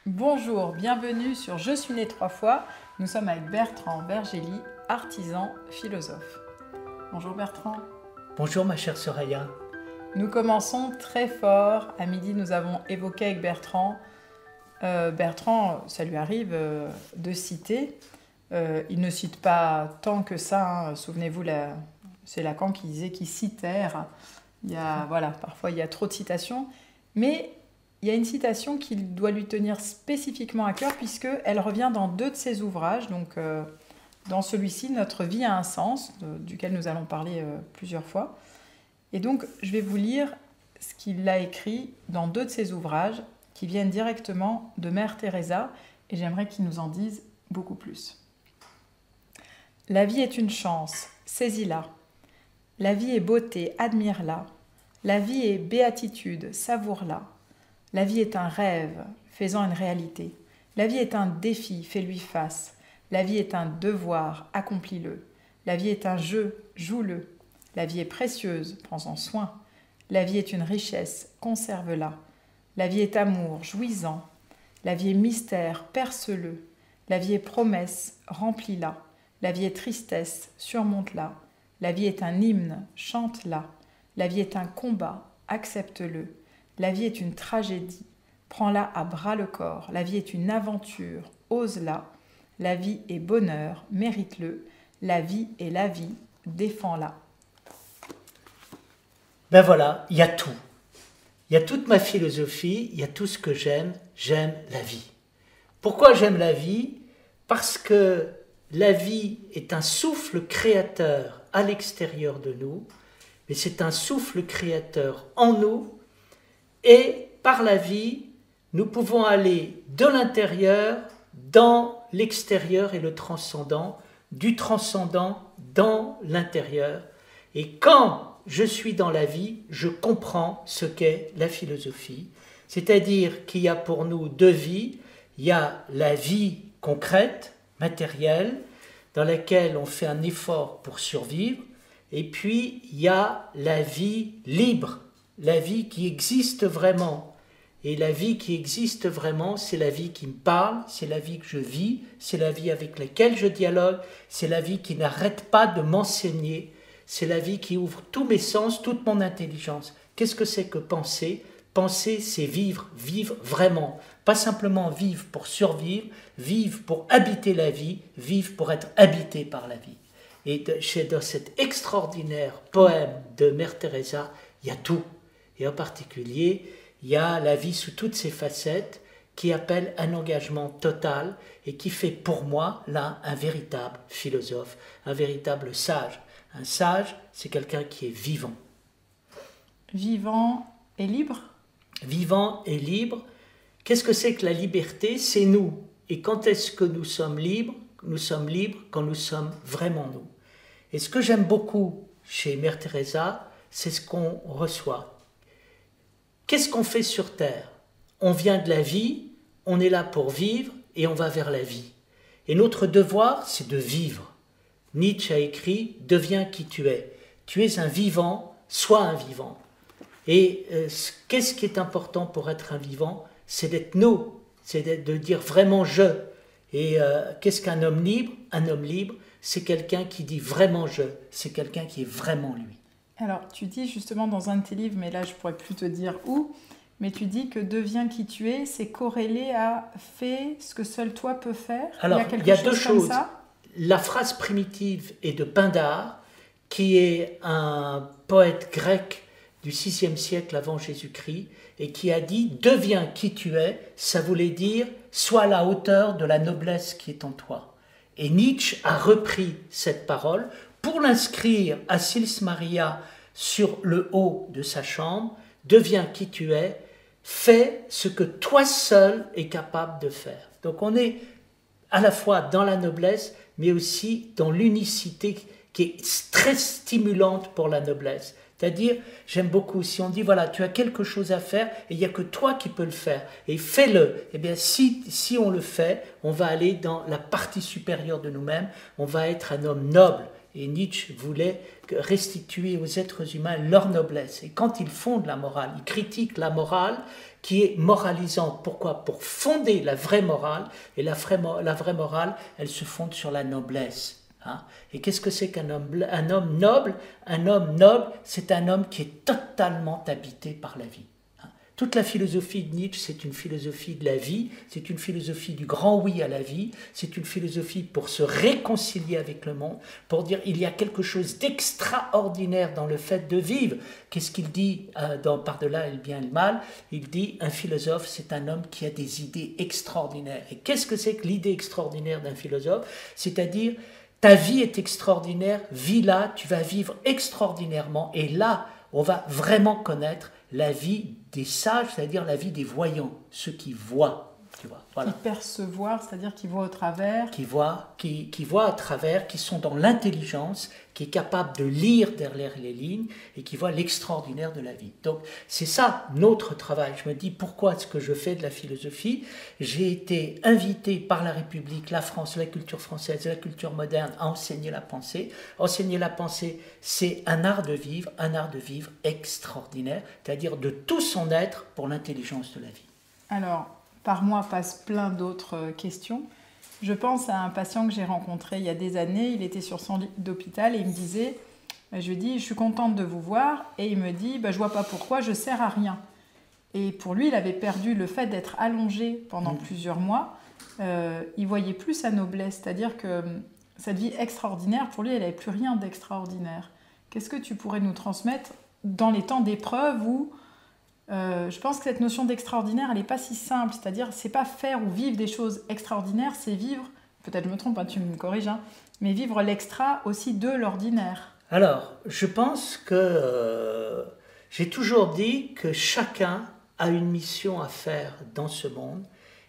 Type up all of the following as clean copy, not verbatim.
Bonjour, bienvenue sur Je suis né 3 fois. Nous sommes avec Bertrand Vergely, artisan, philosophe. Bonjour Bertrand. Bonjour ma chère Soraya. Nous commençons très fort. À midi, nous avons évoqué avec Bertrand. Bertrand, ça lui arrive de citer. Il ne cite pas tant que ça. Souvenez-vous, c'est Lacan qui disait qu'il citait. Parfois il y a trop de citations. Mais il y a une citation qui doit lui tenir spécifiquement à cœur puisqu'elle revient dans 2 de ses ouvrages. Donc, dans celui-ci, Notre vie a un sens, duquel nous allons parler plusieurs fois. Et donc, je vais vous lire ce qu'il a écrit dans 2 de ses ouvrages qui viennent directement de Mère Teresa et j'aimerais qu'il nous en dise beaucoup plus. La vie est une chance, saisis-la. La vie est beauté, admire-la. La vie est béatitude, savoure-la. La vie est un rêve, fais-en une réalité. La vie est un défi, fais-lui face. La vie est un devoir, accomplis-le. La vie est un jeu, joue-le. La vie est précieuse, prends-en soin. La vie est une richesse, conserve-la. La vie est amour, jouis-en. La vie est mystère, perce-le. La vie est promesse, remplis-la. La vie est tristesse, surmonte-la. La vie est un hymne, chante-la. La vie est un combat, accepte-le. La vie est une tragédie, prends-la à bras le corps. La vie est une aventure, ose-la. La vie est bonheur, mérite-le. La vie est la vie, défends-la. Ben voilà, il y a tout. Il y a toute ma philosophie, il y a tout ce que j'aime la vie. Pourquoi j'aime la vie? Parce que la vie est un souffle créateur à l'extérieur de nous, mais c'est un souffle créateur en nous. Et par la vie, nous pouvons aller de l'intérieur dans l'extérieur et le transcendant, du transcendant dans l'intérieur. Et quand je suis dans la vie, je comprends ce qu'est la philosophie. C'est-à-dire qu'il y a pour nous 2 vies. Il y a la vie concrète, matérielle, dans laquelle on fait un effort pour survivre. Et puis, il y a la vie libre, la vie qui existe vraiment. Et la vie qui existe vraiment, c'est la vie qui me parle, c'est la vie que je vis, c'est la vie avec laquelle je dialogue, c'est la vie qui n'arrête pas de m'enseigner, c'est la vie qui ouvre tous mes sens, toute mon intelligence. Qu'est-ce que c'est que penser? Penser, c'est vivre, vivre vraiment. Pas simplement vivre pour survivre, vivre pour habiter la vie, vivre pour être habité par la vie. Et dans cet extraordinaire poème de Mère Teresa, il y a tout. Et en particulier, il y a la vie sous toutes ses facettes qui appelle un engagement total et qui fait pour moi, là, un véritable philosophe, un véritable sage. Un sage, c'est quelqu'un qui est vivant. Vivant et libre? Vivant et libre. Qu'est-ce que c'est que la liberté? C'est nous. Et quand est-ce que nous sommes libres? Nous sommes libres quand nous sommes vraiment nous. Et ce que j'aime beaucoup chez Mère Teresa, c'est ce qu'on reçoit. Qu'est-ce qu'on fait sur Terre? On vient de la vie, on est là pour vivre et on va vers la vie. Et notre devoir, c'est de vivre. Nietzsche a écrit « Deviens qui tu es ». Tu es un vivant, sois un vivant. Et qu'est-ce qui est important pour être un vivant? C'est d'être nous, c'est de dire vraiment « je ». Et qu'est-ce qu'un homme libre? Un homme libre, c'est quelqu'un qui dit vraiment « je », c'est quelqu'un qui est vraiment lui. Alors, tu dis justement dans un de tes livres, mais là je pourrais plus te dire où, mais tu dis que deviens qui tu es, c'est corrélé à fais ce que seul toi peux faire. Alors, il y a 2 choses. Ça. La phrase primitive est de Pindare, qui est un poète grec du VIe siècle avant Jésus-Christ, et qui a dit « Deviens qui tu es », ça voulait dire « Sois à la hauteur de la noblesse qui est en toi ». Et Nietzsche a repris cette parole pour l'inscrire à Sils Maria sur le haut de sa chambre. « Deviens qui tu es, fais ce que toi seul es capable de faire ». Donc on est à la fois dans la noblesse, mais aussi dans l'unicité qui est très stimulante pour la noblesse. C'est-à-dire, j'aime beaucoup, si on dit, voilà, tu as quelque chose à faire, et il n'y a que toi qui peux le faire, et fais-le. Eh bien, si on le fait, on va aller dans la partie supérieure de nous-mêmes, on va être un homme noble. Et Nietzsche voulait restituer aux êtres humains leur noblesse. Et quand il fonde la morale, il critique la morale qui est moralisante. Pourquoi? Pour fonder la vraie morale. Et la vraie morale, elle se fonde sur la noblesse. Hein? Et qu'est-ce que c'est qu'un homme, un homme noble? Un homme noble, c'est un homme qui est totalement habité par la vie. Hein? Toute la philosophie de Nietzsche, c'est une philosophie de la vie, c'est une philosophie du grand oui à la vie, c'est une philosophie pour se réconcilier avec le monde, pour dire il y a quelque chose d'extraordinaire dans le fait de vivre. Qu'est-ce qu'il dit dans Par-delà le bien et le mal? Il dit un philosophe, c'est un homme qui a des idées extraordinaires. Et qu'est-ce que c'est que l'idée extraordinaire d'un philosophe? C'est-à-dire ta vie est extraordinaire, vis-la, tu vas vivre extraordinairement. Et là, on va vraiment connaître la vie des sages, c'est-à-dire la vie des voyants, ceux qui voient. Tu vois, voilà. Qui percevoir, c'est-à-dire qui voient au travers. Qui voient à travers, qui sont dans l'intelligence, qui est capable de lire derrière les lignes et qui voient l'extraordinaire de la vie. Donc c'est ça notre travail. Je me dis pourquoi est-ce que je fais de la philosophie? J'ai été invité par la République, la France, la culture française, la culture moderne à enseigner la pensée. Enseigner la pensée, c'est un art de vivre extraordinaire, c'est-à-dire de tout son être pour l'intelligence de la vie. Alors, par moi passent plein d'autres questions. Je pense à un patient que j'ai rencontré il y a des années. Il était sur son lit d'hôpital et il me disait, je lui dis, je suis contente de vous voir. Et il me dit, je vois pas pourquoi, je sers à rien. Et pour lui, il avait perdu le fait d'être allongé pendant plusieurs mois. Il voyait plus sa noblesse, c'est-à-dire que cette vie extraordinaire, pour lui, elle n'avait plus rien d'extraordinaire. Qu'est-ce que tu pourrais nous transmettre dans les temps d'épreuve où je pense que cette notion d'extraordinaire, elle n'est pas si simple. C'est-à-dire, c'est pas faire ou vivre des choses extraordinaires, c'est vivre, peut-être je me trompe, tu me corriges, mais vivre l'extra aussi de l'ordinaire. Alors, je pense que j'ai toujours dit que chacun a une mission à faire dans ce monde.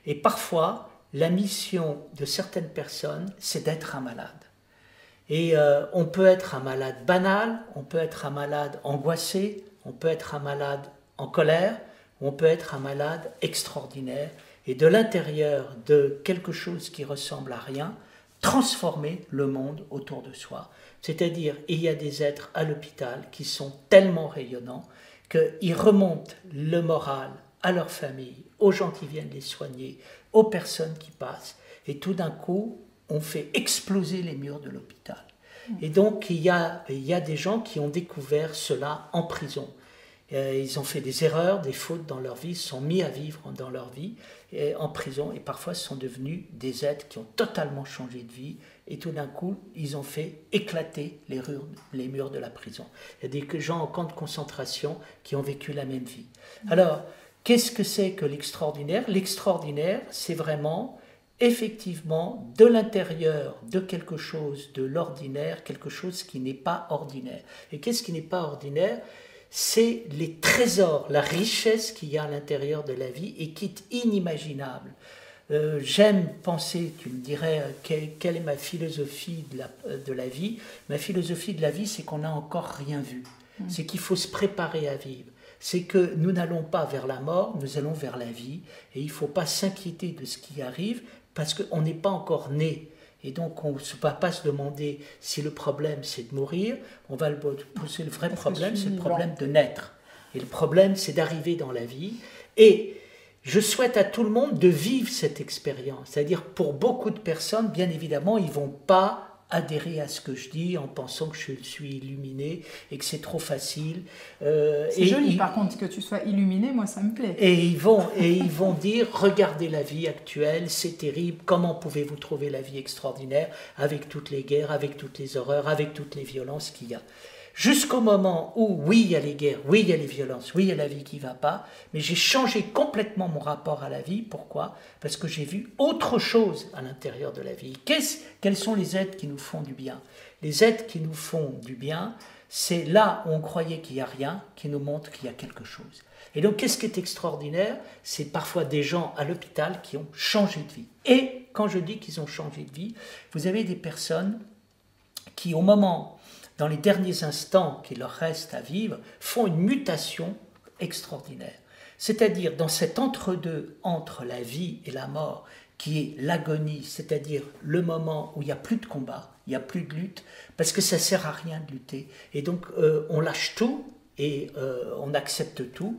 Et parfois, la mission de certaines personnes, c'est d'être un malade. Et on peut être un malade banal, on peut être un malade angoissé, on peut être un malade en colère, on peut être un malade extraordinaire et de l'intérieur de quelque chose qui ressemble à rien, transformer le monde autour de soi. C'est-à-dire, il y a des êtres à l'hôpital qui sont tellement rayonnants qu'ils remontent le moral à leur famille, aux gens qui viennent les soigner, aux personnes qui passent. Et tout d'un coup, on fait exploser les murs de l'hôpital. Et donc, il y a des gens qui ont découvert cela en prison. Ils ont fait des erreurs, des fautes dans leur vie, se sont mis à vivre dans leur vie en prison et parfois sont devenus des êtres qui ont totalement changé de vie et tout d'un coup, ils ont fait éclater les murs de la prison. Il y a des gens en camp de concentration qui ont vécu la même vie. Alors, qu'est-ce que c'est que l'extraordinaire? L'extraordinaire, c'est vraiment effectivement de l'intérieur de quelque chose de l'ordinaire, quelque chose qui n'est pas ordinaire. Et qu'est-ce qui n'est pas ordinaire? C'est les trésors, la richesse qu'il y a à l'intérieur de la vie et qui est inimaginable. J'aime penser, tu me dirais, quelle est ma philosophie de la vie? Ma philosophie de la vie, c'est qu'on n'a encore rien vu. C'est qu'il faut se préparer à vivre. C'est que nous n'allons pas vers la mort, nous allons vers la vie. Et il ne faut pas s'inquiéter de ce qui arrive parce qu'on n'est pas encore né. Et donc, on ne va pas se demander si le problème, c'est de mourir. On va poser le vrai problème, c'est le problème de naître. Et le problème, c'est d'arriver dans la vie. Et je souhaite à tout le monde de vivre cette expérience. C'est-à-dire, pour beaucoup de personnes, bien évidemment, ils ne vont pas adhérer à ce que je dis en pensant que je suis illuminé et que c'est trop facile. C'est joli, par contre, que tu sois illuminé, moi ça me plaît. Et ils vont dire, regardez la vie actuelle, c'est terrible, comment pouvez-vous trouver la vie extraordinaire avec toutes les guerres, avec toutes les horreurs, avec toutes les violences qu'il y a. Jusqu'au moment où, oui, il y a les guerres, oui, il y a les violences, oui, il y a la vie qui ne va pas, mais j'ai changé complètement mon rapport à la vie. Pourquoi? Parce que j'ai vu autre chose à l'intérieur de la vie. Quels sont les êtres qui nous font du bien? Les êtres qui nous font du bien, c'est là où on croyait qu'il n'y a rien, qui nous montrent qu'il y a quelque chose. Et donc, qu'est-ce qui est extraordinaire? C'est parfois des gens à l'hôpital qui ont changé de vie. Et quand je dis qu'ils ont changé de vie, vous avez des personnes qui, au moment, dans les derniers instants qu'il leur reste à vivre, font une mutation extraordinaire. C'est-à-dire dans cet entre-deux entre la vie et la mort, qui est l'agonie, c'est-à-dire le moment où il n'y a plus de combat, Il n'y a plus de lutte, parce que ça ne sert à rien de lutter. Et donc, on lâche tout et on accepte tout.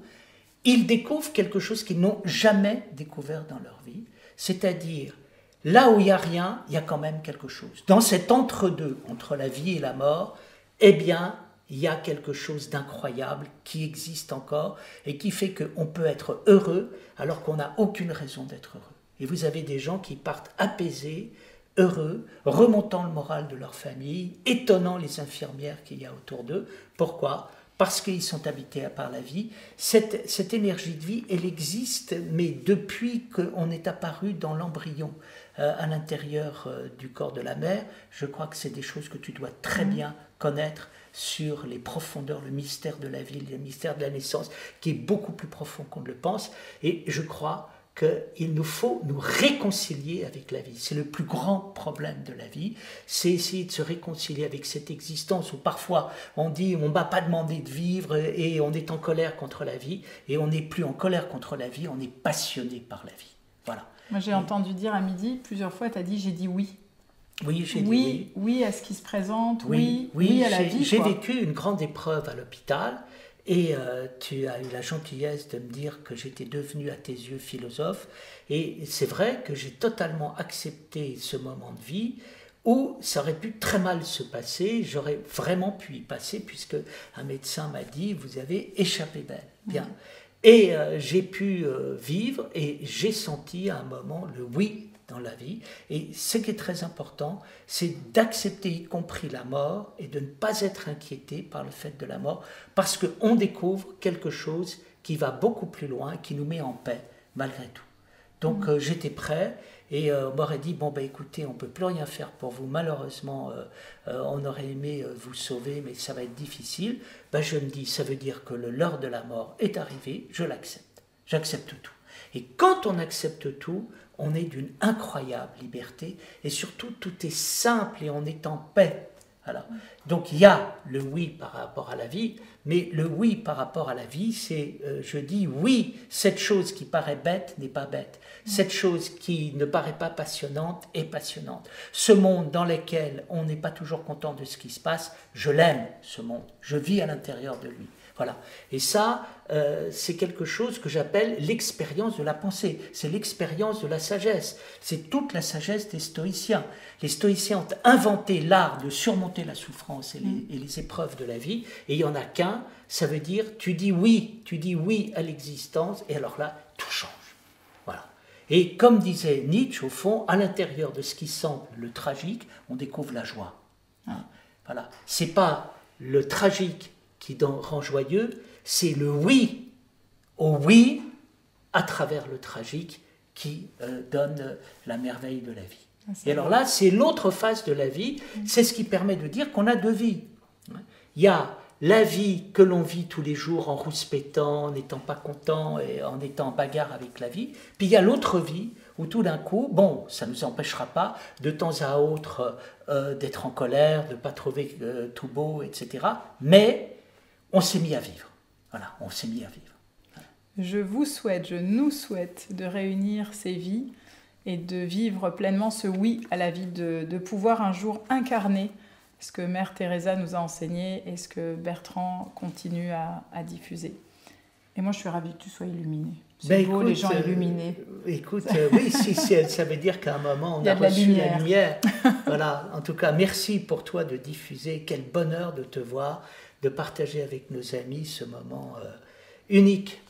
Ils découvrent quelque chose qu'ils n'ont jamais découvert dans leur vie, c'est-à-dire, là où il n'y a rien, il y a quand même quelque chose. Dans cet entre-deux, entre la vie et la mort, eh bien, il y a quelque chose d'incroyable qui existe encore et qui fait qu'on peut être heureux alors qu'on n'a aucune raison d'être heureux. Et vous avez des gens qui partent apaisés, heureux, remontant le moral de leur famille, étonnant les infirmières qu'il y a autour d'eux. Pourquoi ? Parce qu'ils sont habités par la vie. Cette énergie de vie, elle existe, mais depuis qu'on est apparu dans l'embryon, à l'intérieur du corps de la mère, je crois que c'est des choses que tu dois très bien connaître sur les profondeurs, le mystère de la vie, le mystère de la naissance, qui est beaucoup plus profond qu'on ne le pense. Et je crois qu'il nous faut nous réconcilier avec la vie. C'est le plus grand problème de la vie, c'est essayer de se réconcilier avec cette existence où parfois on dit on ne m'a pas demandé de vivre et on est en colère contre la vie, et on n'est plus en colère contre la vie, on est passionné par la vie. Voilà. Moi j'ai entendu dire à midi, plusieurs fois tu as dit j'ai dit oui. Oui, j'ai dit oui. Oui à ce qui se présente, oui à la vie. J'ai vécu une grande épreuve à l'hôpital. Et tu as eu la gentillesse de me dire que j'étais devenu à tes yeux philosophe. Et c'est vrai que j'ai totalement accepté ce moment de vie où ça aurait pu très mal se passer. J'aurais vraiment pu y passer puisque un médecin m'a dit « vous avez échappé belle ». Bien. Et j'ai pu vivre et j'ai senti à un moment le oui dans la vie. Et ce qui est très important, c'est d'accepter y compris la mort et de ne pas être inquiété par le fait de la mort, parce qu'on découvre quelque chose qui va beaucoup plus loin, qui nous met en paix malgré tout. Donc j'étais prêt et on m'aurait dit, bon ben écoutez, on ne peut plus rien faire pour vous, malheureusement on aurait aimé vous sauver, mais ça va être difficile. Ben, je me dis, ça veut dire que l'heure de la mort est arrivée, je l'accepte, j'accepte tout. Et quand on accepte tout, on est d'une incroyable liberté et surtout tout est simple et on est en paix. Voilà. Donc il y a le oui par rapport à la vie, mais le oui par rapport à la vie, c'est je dis oui, cette chose qui paraît bête n'est pas bête. Cette chose qui ne paraît pas passionnante est passionnante. Ce monde dans lequel on n'est pas toujours content de ce qui se passe, je l'aime ce monde, je vis à l'intérieur de lui. Voilà. Et ça, c'est quelque chose que j'appelle l'expérience de la pensée. C'est l'expérience de la sagesse. C'est toute la sagesse des stoïciens. Les stoïciens ont inventé l'art de surmonter la souffrance et les épreuves de la vie. Et il n'y en a qu'un, ça veut dire tu dis oui à l'existence, et alors là, tout change. Voilà. Et comme disait Nietzsche, au fond, à l'intérieur de ce qui semble le tragique, on découvre la joie. Hein. Voilà. C'est pas le tragique qui rend joyeux, c'est le oui au oui à travers le tragique qui donne la merveille de la vie. Et alors là, c'est l'autre face de la vie, c'est ce qui permet de dire qu'on a deux vies. Il y a la vie que l'on vit tous les jours en rouspétant, en n'étant pas content et en étant en bagarre avec la vie, puis il y a l'autre vie où tout d'un coup, bon, ça ne nous empêchera pas de temps à autre d'être en colère, de ne pas trouver tout beau, etc. Mais on s'est mis à vivre. Voilà, on s'est mis à vivre. Je nous souhaite de réunir ces vies et de vivre pleinement ce oui à la vie, de pouvoir un jour incarner ce que Mère Teresa nous a enseigné et ce que Bertrand continue à diffuser. Et moi, je suis ravie que tu sois illuminée. C'est beau, les gens illuminés. Écoute, oui, ça veut dire qu'à un moment, on a reçu la lumière. Voilà, en tout cas, merci pour toi de diffuser. Quel bonheur de te voir, de partager avec nos amis ce moment unique.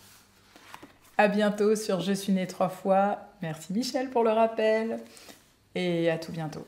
À bientôt sur Je suis née 3 fois. Merci Michel pour le rappel. Et à tout bientôt.